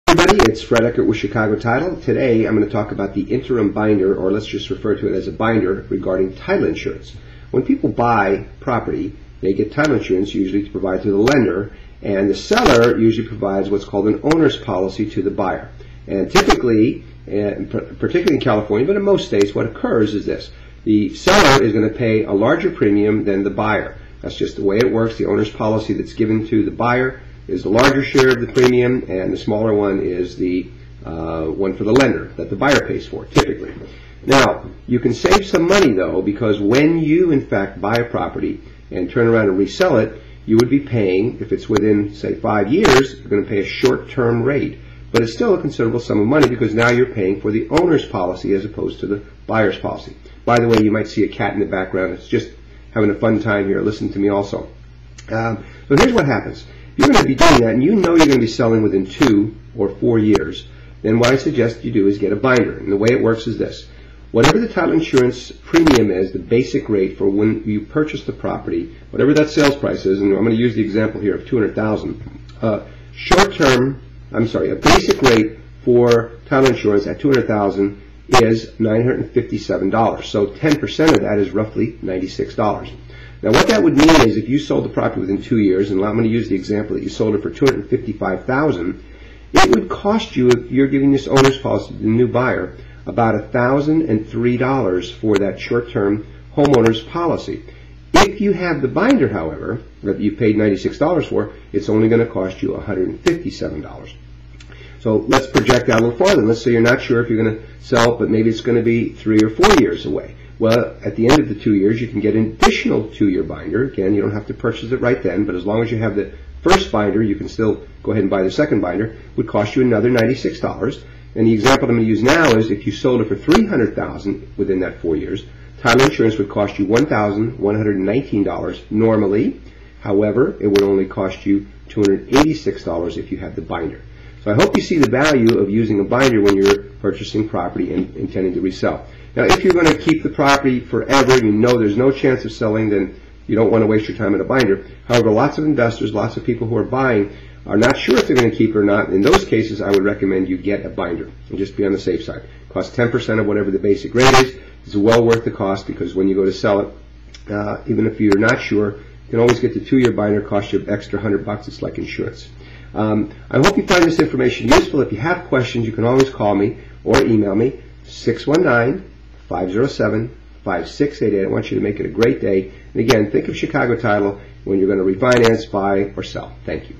Everybody, it's Fred Eckert with Chicago Title. Today I'm going to talk about the interim binder, or let's just refer to it as a binder, regarding title insurance. When people buy property, they get title insurance usually to provide to the lender, and the seller usually provides what's called an owner's policy to the buyer. And typically, particularly in California, but in most states, what occurs is this. The seller is going to pay a larger premium than the buyer. That's just the way it works. The owner's policy that's given to the buyer is the larger share of the premium, and the smaller one is the one for the lender that the buyer pays for, typically. Now, you can save some money, though, because when you, in fact, buy a property and turn around and resell it, you would be paying, if it's within, say, 5 years, you're going to pay a short-term rate. But it's still a considerable sum of money because now you're paying for the owner's policy as opposed to the buyer's policy. By the way, you might see a cat in the background. It's just having a fun time here. Listen to me also. So here's what happens. You're going to be doing that, and you know you're going to be selling within 2 or 4 years, then what I suggest you do is get a binder. And the way it works is this. Whatever the title insurance premium is, the basic rate for when you purchase the property, whatever that sales price is, and I'm going to use the example here of $200,000, a basic rate for title insurance at $200,000 is $957. So 10% of that is roughly $96. Now, what that would mean is if you sold the property within 2 years, and I'm going to use the example that you sold it for $255,000, it would cost you, if you're giving this owner's policy to the new buyer, about $1,003 for that short-term homeowner's policy. If you have the binder, however, that you paid $96 for, it's only going to cost you $157. So let's project out a little farther. Let's say you're not sure if you're going to sell it, but maybe it's going to be 3 or 4 years away. Well, at the end of the 2 years, you can get an additional 2-year binder. Again, you don't have to purchase it right then, but as long as you have the first binder, you can still go ahead and buy the second binder. It would cost you another $96. And the example I'm going to use now is if you sold it for $300,000 within that 4 years, title insurance would cost you $1,119 normally. However, it would only cost you $286 if you had the binder. So I hope you see the value of using a binder when you're purchasing property and intending to resell. Now, if you're going to keep the property forever, you know there's no chance of selling, then you don't want to waste your time in a binder. However, lots of investors, lots of people who are buying are not sure if they're going to keep it or not. In those cases, I would recommend you get a binder and just be on the safe side. It costs 10% of whatever the basic rate is. It's well worth the cost because when you go to sell it, even if you're not sure, you can always get the 2-year binder. It costs you an extra $100. It's like insurance. I hope you find this information useful. If you have questions, you can always call me or email me, 619-507-5688. I want you to make it a great day. And again, think of Chicago Title when you're going to refinance, buy, or sell. Thank you.